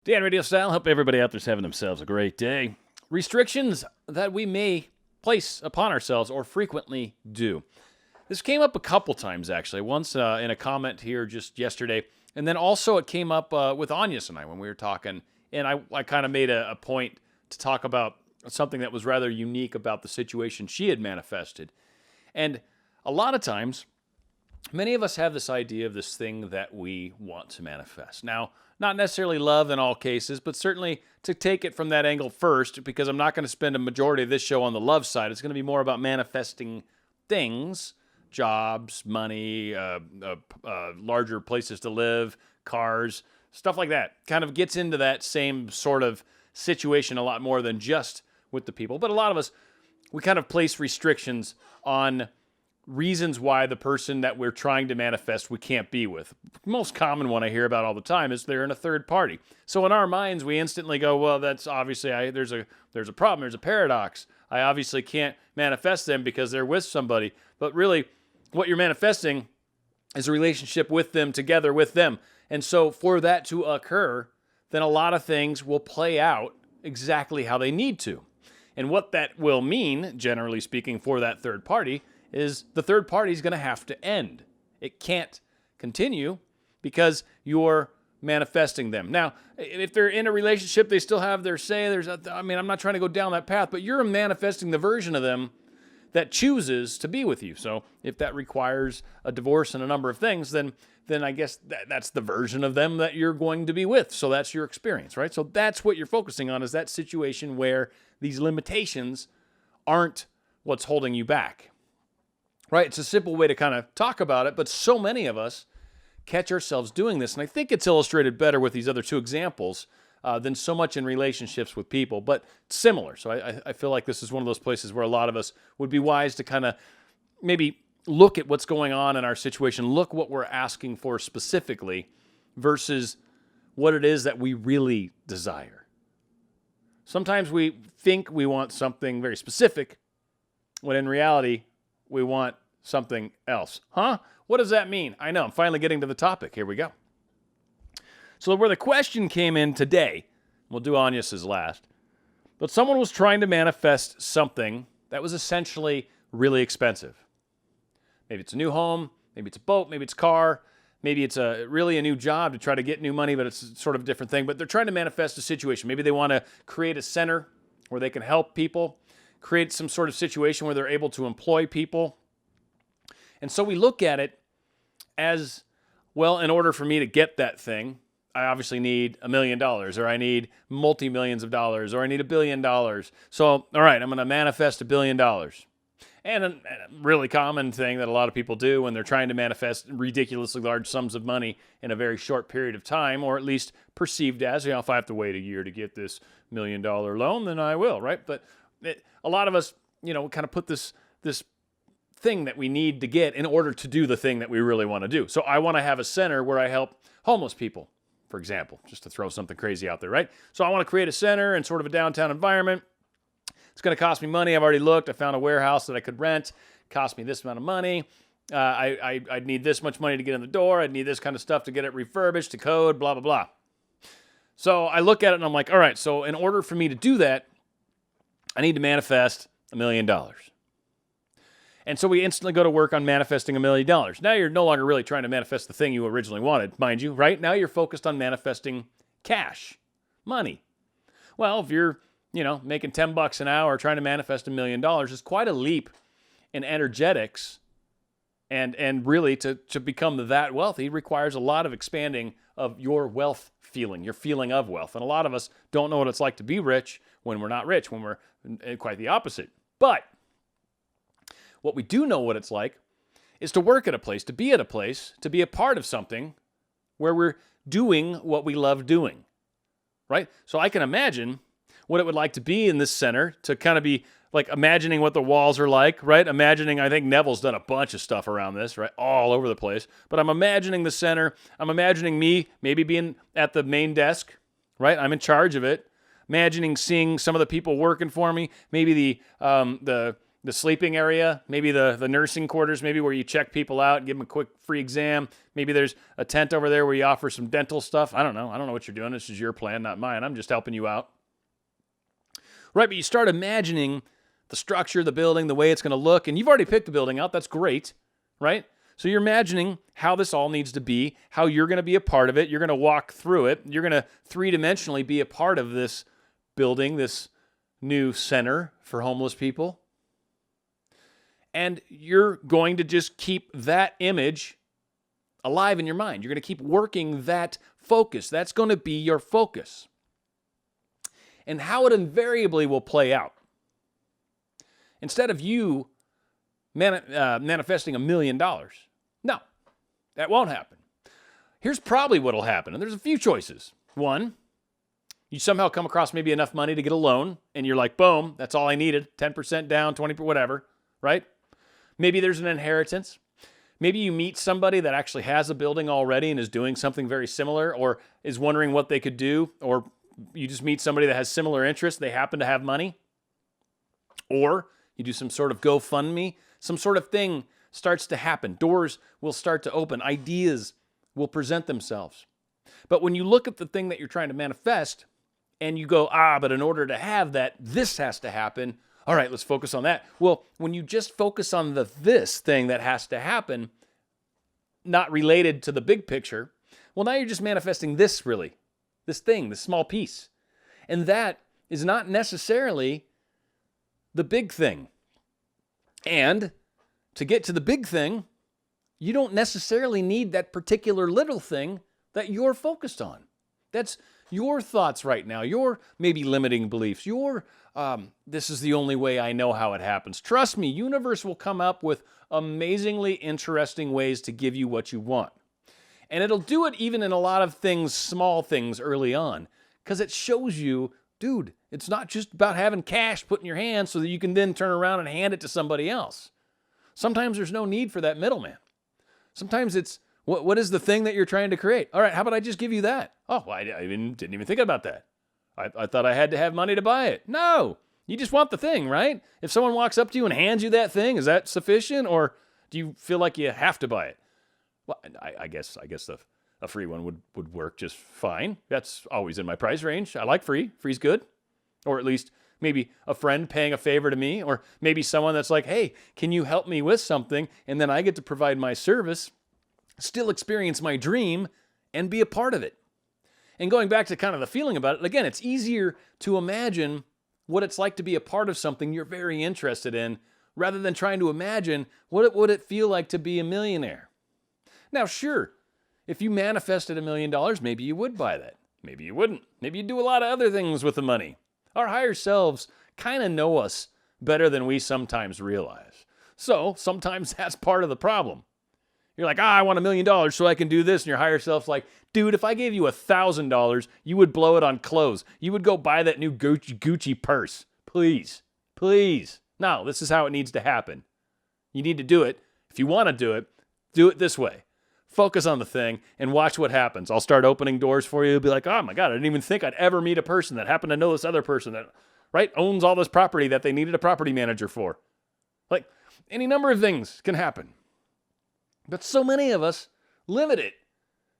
Dan RadioStyle, hope everybody out there's having themselves a great day. Restrictions that we may place upon ourselves or frequently do. This came up a couple times, actually. Once in a comment here just yesterday, and then also it came up with Agnes and I when we were talking, and I kind of made a point to talk about something that was rather unique about the situation she had manifested. And a lot of times, many of us have this idea of this thing that we want to manifest. Now, not necessarily love in all cases, but certainly to take it from that angle first, because I'm not going to spend a majority of this show on the love side. It's going to be more about manifesting things, jobs, money, larger places to live, cars, stuff like that. Kind of gets into that same sort of situation a lot more than just with the people. But a lot of us, we kind of place restrictions on reasons why the person that we're trying to manifest we can't be with. Most common one I hear about all the time is they're in a third party. So in our minds, we instantly go, well, that's obviously, there's a problem, there's a paradox. I obviously can't manifest them because they're with somebody. But really, what you're manifesting is a relationship with them, together with them. And so for that to occur, then a lot of things will play out exactly how they need to. And what that will mean, generally speaking, for that third party is the third party is going to have to end. It can't continue because you're manifesting them. Now, if they're in a relationship, they still have their say. I'm not trying to go down that path, but you're manifesting the version of them that chooses to be with you. So if that requires a divorce and a number of things, then I guess that's the version of them that you're going to be with. So that's your experience, right? So that's what you're focusing on, is that situation where these limitations aren't what's holding you back. Right? It's a simple way to kind of talk about it, but so many of us catch ourselves doing this. And I think it's illustrated better with these other two examples than so much in relationships with people, but similar. So I feel like this is one of those places where a lot of us would be wise to kind of maybe look at what's going on in our situation, look what we're asking for specifically versus what it is that we really desire. Sometimes we think we want something very specific, when in reality, we want something else. Huh? What does that mean? I know, I'm finally getting to the topic. Here we go. So where the question came in today, we'll do Agnes's last, but someone was trying to manifest something that was essentially really expensive. Maybe it's a new home, maybe it's a boat, maybe it's a car, maybe it's really a new job to try to get new money, but it's sort of a different thing. But they're trying to manifest a situation. Maybe they want to create a center where they can help people, create some sort of situation where they're able to employ people. And so we look at it as, well, in order for me to get that thing, I obviously need $1 million, or I need multi-millions of dollars, or I need $1 billion. So, all right, I'm going to manifest $1 billion. And a really common thing that a lot of people do when they're trying to manifest ridiculously large sums of money in a very short period of time, or at least perceived as, if I have to wait a year to get this $1 million loan, then I will, right? But a lot of us, kind of put this thing that we need to get in order to do the thing that we really want to do. So I want to have a center where I help homeless people, for example, just to throw something crazy out there, right? So I want to create a center in sort of a downtown environment. It's going to cost me money. I've already looked. I found a warehouse that I could rent. It cost me this amount of money. I'd need this much money to get in the door. I'd need this kind of stuff to get it refurbished, to code, blah, blah, blah. So I look at it and I'm like, all right, so in order for me to do that, I need to manifest $1 million. And so we instantly go to work on manifesting $1 million. Now you're no longer really trying to manifest the thing you originally wanted, mind you, right? Now you're focused on manifesting cash, money. Well, if you're, making $10 an hour trying to manifest $1 million, is quite a leap in energetics. And really to become that wealthy requires a lot of expanding of your wealth feeling, your feeling of wealth. And a lot of us don't know what it's like to be rich when we're not rich, when we're quite the opposite. But what we do know what it's like is to work at a place, to be at a place, to be a part of something where we're doing what we love doing, right? So I can imagine what it would like to be in this center, to kind of be like imagining what the walls are like, right? I think Neville's done a bunch of stuff around this, right? All over the place. But I'm imagining the center. I'm imagining me maybe being at the main desk, right? I'm in charge of it. Imagining seeing some of the people working for me, maybe the the sleeping area, maybe the nursing quarters, maybe where you check people out and give them a quick free exam. Maybe there's a tent over there where you offer some dental stuff. I don't know. I don't know what you're doing. This is your plan, not mine. I'm just helping you out. Right, but you start imagining the structure, the building, the way it's going to look, and you've already picked the building out. That's great, right? So you're imagining how this all needs to be, how you're going to be a part of it. You're going to walk through it. You're going to three-dimensionally be a part of this building, this new center for homeless people. And you're going to just keep that image alive in your mind. You're going to keep working that focus. That's going to be your focus. And how it invariably will play out. Instead of you manifesting $1 million, no, that won't happen. Here's probably what will happen, and there's a few choices. One, you somehow come across maybe enough money to get a loan, and you're like, boom, that's all I needed, 10% down, 20%, whatever, right? Maybe there's an inheritance. Maybe you meet somebody that actually has a building already and is doing something very similar, or is wondering what they could do, or you just meet somebody that has similar interests, they happen to have money, or you do some sort of GoFundMe, some sort of thing starts to happen. Doors will start to open. Ideas will present themselves. But when you look at the thing that you're trying to manifest and you go, but in order to have that, this has to happen. All right, let's focus on that. Well, when you just focus on this thing that has to happen, not related to the big picture, well, now you're just manifesting this really, this thing, this small piece. And that is not necessarily the big thing. And to get to the big thing, you don't necessarily need that particular little thing that you're focused on. That's your thoughts right now, your maybe limiting beliefs, your this is the only way I know how it happens. Trust me, universe will come up with amazingly interesting ways to give you what you want. And it'll do it even in a lot of things, small things early on, because it shows you, dude, it's not just about having cash put in your hand so that you can then turn around and hand it to somebody else. Sometimes there's no need for that middleman. Sometimes it's, what is the thing that you're trying to create? All right, how about I just give you that? Oh, well, I didn't even think about that. I thought I had to have money to buy it. No, you just want the thing, right? If someone walks up to you and hands you that thing, is that sufficient? Or do you feel like you have to buy it? Well, I guess a free one would work just fine. That's always in my price range. I like free. Free's good. Or at least maybe a friend paying a favor to me, or maybe someone that's like, hey, can you help me with something? And then I get to provide my service, still experience my dream, and be a part of it. And going back to kind of the feeling about it, again, it's easier to imagine what it's like to be a part of something you're very interested in, rather than trying to imagine what would it feel like to be a millionaire. Now, sure, if you manifested $1 million, maybe you would buy that. Maybe you wouldn't. Maybe you'd do a lot of other things with the money. Our higher selves kind of know us better than we sometimes realize. So sometimes that's part of the problem. You're like, I want $1 million so I can do this. And your higher self's like, dude, if I gave you $1,000, you would blow it on clothes. You would go buy that new Gucci purse. Please, please. No, this is how it needs to happen. You need to do it. If you want to do it this way. Focus on the thing and watch what happens. I'll start opening doors for you. You'll be like, oh my God, I didn't even think I'd ever meet a person that happened to know this other person that, right, owns all this property that they needed a property manager for. Like, any number of things can happen. But so many of us limit it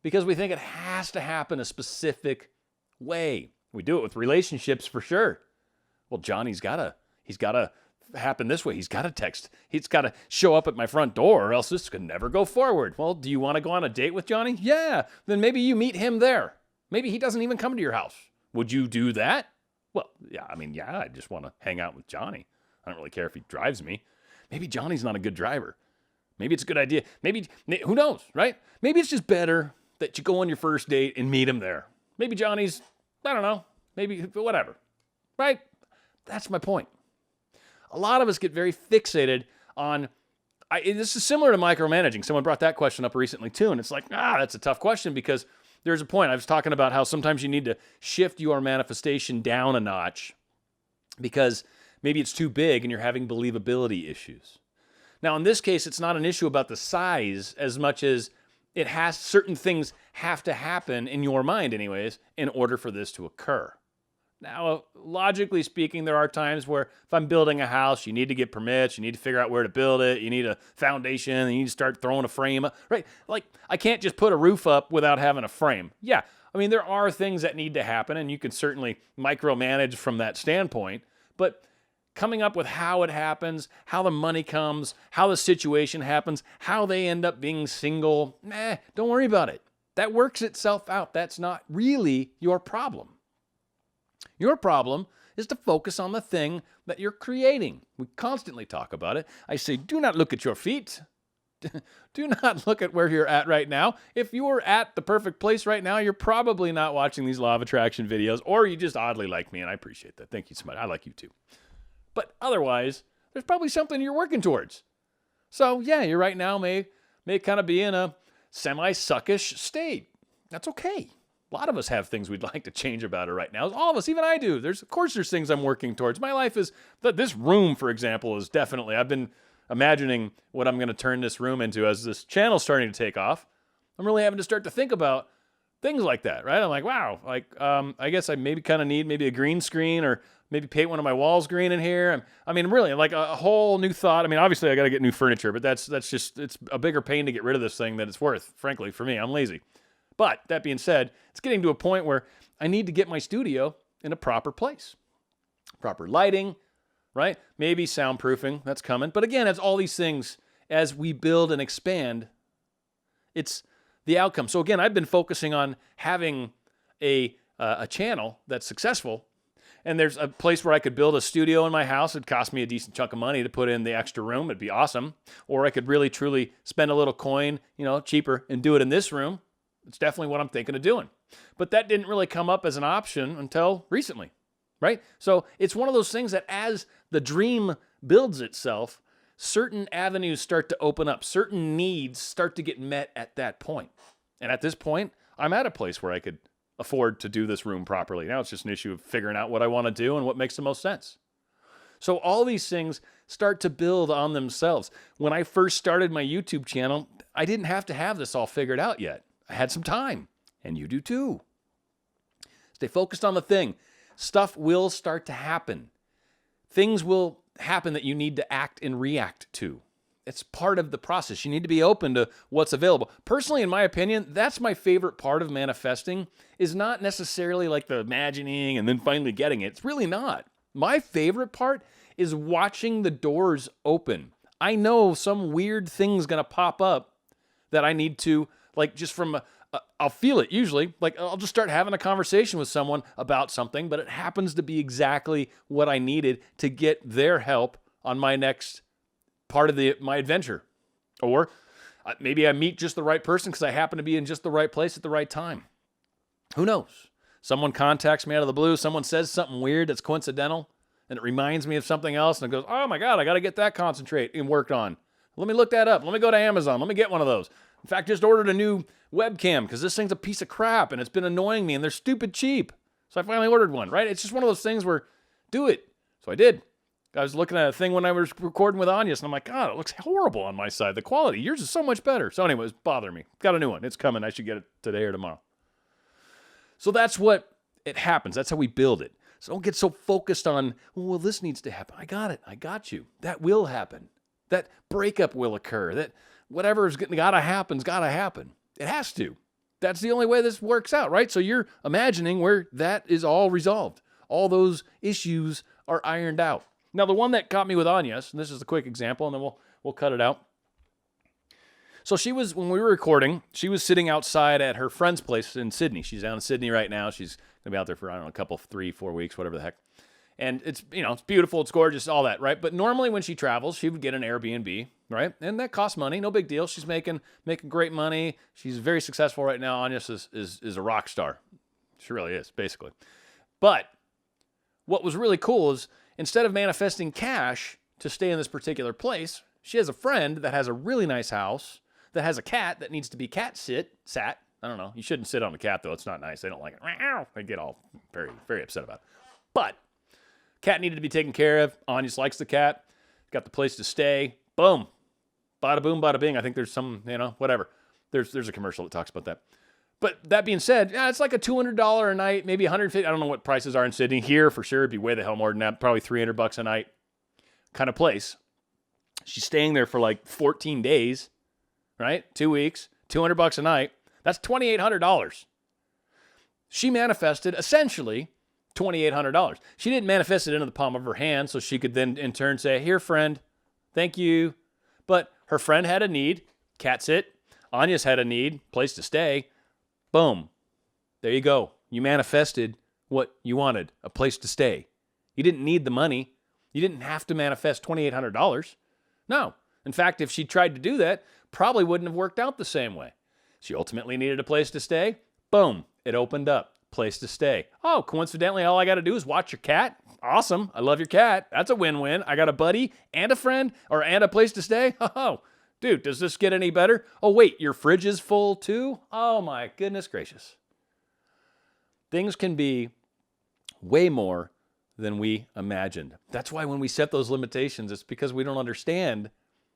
because we think it has to happen a specific way. We do it with relationships for sure. Well, Johnny's got to happen this way. He's got to text. He's got to show up at my front door or else this could never go forward. Well, do you want to go on a date with Johnny? Yeah. Then maybe you meet him there. Maybe he doesn't even come to your house. Would you do that? Well, yeah, I just want to hang out with Johnny. I don't really care if he drives me. Maybe Johnny's not a good driver. Maybe it's a good idea. Maybe, who knows, right? Maybe it's just better that you go on your first date and meet him there. Maybe Johnny's, I don't know, maybe whatever, right? That's my point. A lot of us get very fixated on, this is similar to micromanaging. Someone brought that question up recently too, and it's like, that's a tough question because there's a point. I was talking about how sometimes you need to shift your manifestation down a notch because maybe it's too big and you're having believability issues. Now, in this case, it's not an issue about the size as much as certain things have to happen in your mind anyways in order for this to occur. Now, logically speaking, there are times where if I'm building a house, you need to get permits, you need to figure out where to build it, you need a foundation, you need to start throwing a frame up, right? Like, I can't just put a roof up without having a frame. Yeah, I mean, there are things that need to happen, and you can certainly micromanage from that standpoint, but coming up with how it happens, how the money comes, how the situation happens, how they end up being single, don't worry about it. That works itself out. That's not really your problem. Your problem is to focus on the thing that you're creating. We constantly talk about it. I say, do not look at your feet. Do not look at where you're at right now. If you were at the perfect place right now, you're probably not watching these law of attraction videos, or you just oddly like me, and I appreciate that. Thank you so much. I like you too. But otherwise, there's probably something you're working towards. So yeah, you right now may kind of be in a semi-suckish state. That's okay. A lot of us have things we'd like to change about it right now. All of us, even I do. Of course there's things I'm working towards. My life is, this room, for example, is definitely, I've been imagining what I'm going to turn this room into as this channel's starting to take off. I'm really having to start to think about things like that, right? I'm like, wow, I guess I maybe kind of need maybe a green screen, or maybe paint one of my walls green in here. I mean, really, like a whole new thought. I mean, obviously I got to get new furniture, but that's just, it's a bigger pain to get rid of this thing than it's worth, frankly, for me. I'm lazy. But that being said, it's getting to a point where I need to get my studio in a proper place. Proper lighting, right? Maybe soundproofing, that's coming. But again, it's all these things as we build and expand, it's the outcome. So again, I've been focusing on having a channel that's successful. And there's a place where I could build a studio in my house. It'd cost me a decent chunk of money to put in the extra room. It'd be awesome. Or I could really, truly spend a little coin, cheaper, and do it in this room. It's definitely what I'm thinking of doing. But that didn't really come up as an option until recently, right? So it's one of those things that as the dream builds itself, certain avenues start to open up. Certain needs start to get met at that point. And at this point, I'm at a place where I could afford to do this room properly. Now it's just an issue of figuring out what I want to do and what makes the most sense. So all these things start to build on themselves. When I first started my YouTube channel, I didn't have to have this all figured out yet. I had some time, and you do too. Stay focused on the thing. Stuff will start to happen. Things will happen that you need to act and react to. It's part of the process. You need to be open to what's available. Personally, in my opinion, that's my favorite part of manifesting, is not necessarily like the imagining and then finally getting it. It's really not. My favorite part is watching the doors open. I know some weird thing's going to pop up that I need to, like, just from, I'll feel it usually. Like, I'll just start having a conversation with someone about something, but it happens to be exactly what I needed to get their help on my next part of my adventure. Or maybe I meet just the right person because I happen to be in just the right place at the right time. Who knows? Someone contacts me out of the blue. Someone says something weird that's coincidental, and it reminds me of something else, and it goes, oh my God, I got to get that concentrate and worked on. Let me look that up. Let me go to Amazon. Let me get one of those. In fact, just ordered a new webcam because this thing's a piece of crap and it's been annoying me and they're stupid cheap. So I finally ordered one, right? It's just one of those things where, do it. So I did. I was looking at a thing when I was recording with Anya, and I'm like, God, it looks horrible on my side. The quality, yours is so much better. So anyways, bother me. Got a new one. It's coming. I should get it today or tomorrow. So that's what it happens. That's how we build it. So don't get so focused on, well, this needs to happen. I got it. I got you. That will happen. That breakup will occur. That whatever's gotta happen. It has to. That's the only way this works out, right? So you're imagining where that is all resolved. All those issues are ironed out. Now, the one that caught me with Anya's, and this is a quick example, and then we'll cut it out. So she was, when we were recording, she was sitting outside at her friend's place in Sydney. She's down in Sydney right now. She's going to be out there for, I don't know, a couple, 3-4 weeks, whatever the heck. And it's, it's beautiful, it's gorgeous, all that, right? But normally when she travels, she would get an Airbnb, right? And that costs money, no big deal. She's making great money. She's very successful right now. Anya is a rock star. She really is, basically. But what was really cool is instead of manifesting cash to stay in this particular place, she has a friend that has a really nice house that has a cat that needs to be sat. I don't know. You shouldn't sit on a cat, though. It's not nice. They don't like it. They get all very, very upset about it. But cat needed to be taken care of. Anya likes the cat. Got the place to stay. Boom. Bada boom, bada bing. I think there's some, whatever. There's a commercial that talks about that. But that being said, yeah, it's like a $200 a night, maybe $150. I don't know what prices are in Sydney. Here, for sure, it'd be way the hell more than that. Probably $300 a night kind of place. She's staying there for like 14 days, right? 2 weeks, $200 a night. That's $2,800. She manifested essentially $2,800. She didn't manifest it into the palm of her hand so she could then in turn say, here, friend, thank you. But her friend had a need, cat sit. Anya's had a need, place to stay. Boom. There you go. You manifested what you wanted, a place to stay. You didn't need the money. You didn't have to manifest $2,800. No. In fact, if she tried to do that, probably wouldn't have worked out the same way. She ultimately needed a place to stay. Boom. It opened up. Place to stay. Oh, coincidentally, all I got to do is watch your cat. Awesome. I love your cat. That's a win-win. I got a buddy and a friend and a place to stay. Oh, dude, does this get any better? Oh, wait, your fridge is full too? Oh, my goodness gracious. Things can be way more than we imagined. That's why when we set those limitations, it's because we don't understand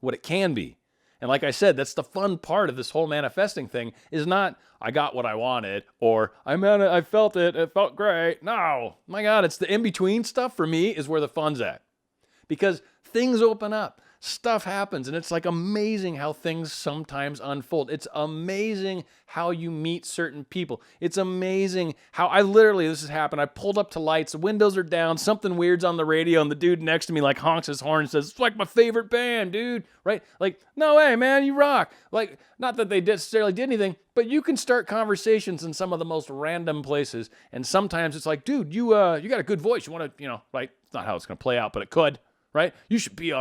what it can be. And like I said, that's the fun part of this whole manifesting thing is not, I got what I wanted, or I felt it felt great. No, my God, it's the in-between stuff for me is where the fun's at. Because things open up, stuff happens, and it's like amazing how things sometimes unfold. It's amazing how you meet certain people. It's amazing how this has happened. I pulled up to lights, the windows are down, something weird's on the radio, and the dude next to me like honks his horn and says, it's like my favorite band, dude, right? Like, no way, man, you rock. Like, not that they necessarily did anything, but you can start conversations in some of the most random places, and sometimes it's like, dude, you got a good voice. You want to, right? It's not how it's going to play out, but it could. Right? You should be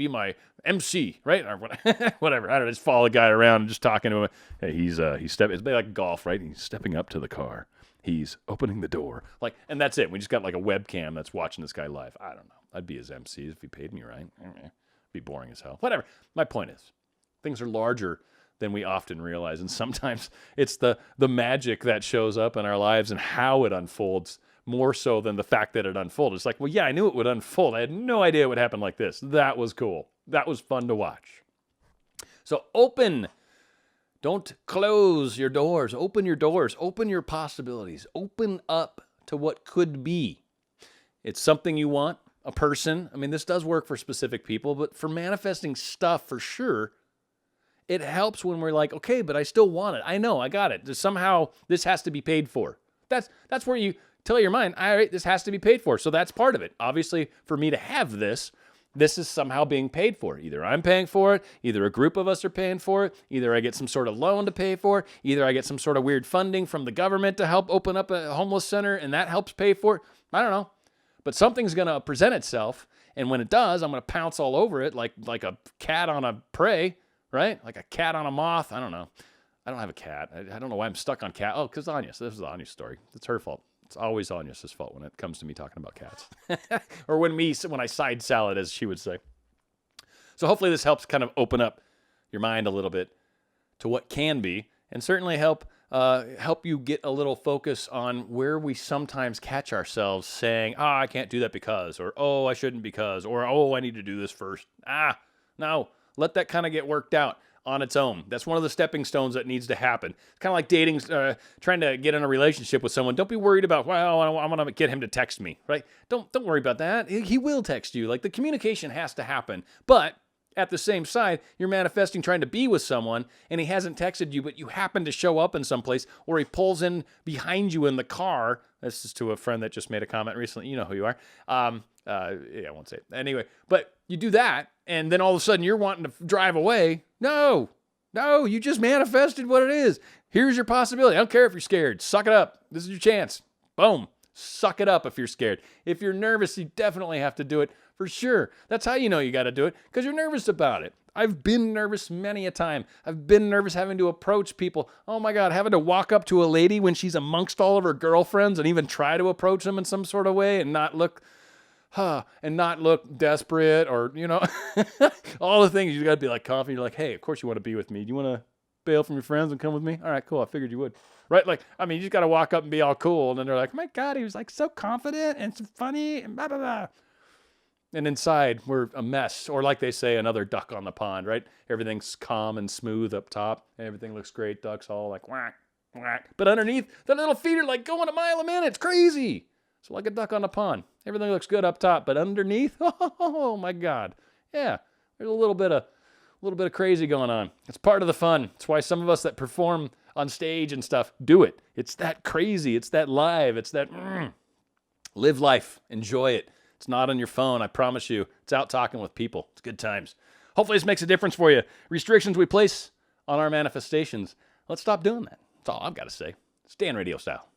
my MC, right? Or whatever. I don't know, just follow the guy around and just talking to him. Hey, he's stepping, it's like golf, right? He's stepping up to the car. He's opening the door. And that's it. We just got like a webcam that's watching this guy live. I don't know. I'd be his MC if he paid me, right? It'd be boring as hell. Whatever. My point is, things are larger than we often realize. And sometimes it's the magic that shows up in our lives and how it unfolds more so than the fact that it unfolded. It's like, well, yeah, I knew it would unfold. I had no idea it would happen like this. That was cool. That was fun to watch. So open. Don't close your doors. Open your doors. Open your possibilities. Open up to what could be. It's something you want, a person. I mean, this does work for specific people, but for manifesting stuff, for sure, it helps when we're like, okay, but I still want it. I know, I got it. Somehow, this has to be paid for. That's where you tell your mind, all right, this has to be paid for. So that's part of it. Obviously, for me to have this is somehow being paid for. Either I'm paying for it, either a group of us are paying for it, either I get some sort of loan to pay for it, either I get some sort of weird funding from the government to help open up a homeless center and that helps pay for it. I don't know. But something's going to present itself, and when it does, I'm going to pounce all over it like a cat on a prey, right? Like a cat on a moth. I don't know. I don't have a cat. I don't know why I'm stuck on cat. Oh, because Anya. So this is Anya's story. It's her fault. It's always Anya's fault when it comes to me talking about cats. Or when I side salad, as she would say. So hopefully this helps kind of open up your mind a little bit to what can be, and certainly help you get a little focus on where we sometimes catch ourselves saying, I can't do that because, or, I shouldn't because, or, I need to do this first. No, let that kind of get worked out on its own. That's one of the stepping stones that needs to happen. It's kind of like dating, trying to get in a relationship with someone. Don't be worried about, I'm going to get him to text me, right? Don't worry about that. He will text you. Like, the communication has to happen. But at the same side, you're manifesting trying to be with someone, and he hasn't texted you, but you happen to show up in some place, or he pulls in behind you in the car. This is to a friend that just made a comment recently. You know who you are. I won't say it. Anyway, but you do that, and then all of a sudden you're wanting to drive away. No, you just manifested what it is. Here's your possibility. I don't care if you're scared. Suck it up. This is your chance. Boom. Suck it up if you're scared. If you're nervous, you definitely have to do it for sure. That's how you know you got to do it, because you're nervous about it. I've been nervous many a time. I've been nervous having to approach people. Oh my God, having to walk up to a lady when she's amongst all of her girlfriends and even try to approach them in some sort of way and not look desperate, or, all the things. You got to be like confident. You're like, hey, of course you want to be with me. Do you want to bail from your friends and come with me? All right, cool. I figured you would. Right? Like, I mean, you just got to walk up and be all cool. And then they're like, my God, he was like so confident and so funny and blah, blah, blah. And inside, we're a mess. Or like they say, another duck on the pond, right? Everything's calm and smooth up top. Everything looks great. Ducks all like, whack. But underneath, the little feet are like going a mile a minute. It's crazy. So like a duck on a pond. Everything looks good up top, but underneath, oh my God. Yeah, there's a little bit of crazy going on. It's part of the fun. It's why some of us that perform on stage and stuff do it. It's that crazy. It's that live. It's that live life. Enjoy it. It's not on your phone, I promise you. It's out talking with people. It's good times. Hopefully this makes a difference for you. Restrictions we place on our manifestations. Let's stop doing that. That's all I've got to say. Stay on Radio Style.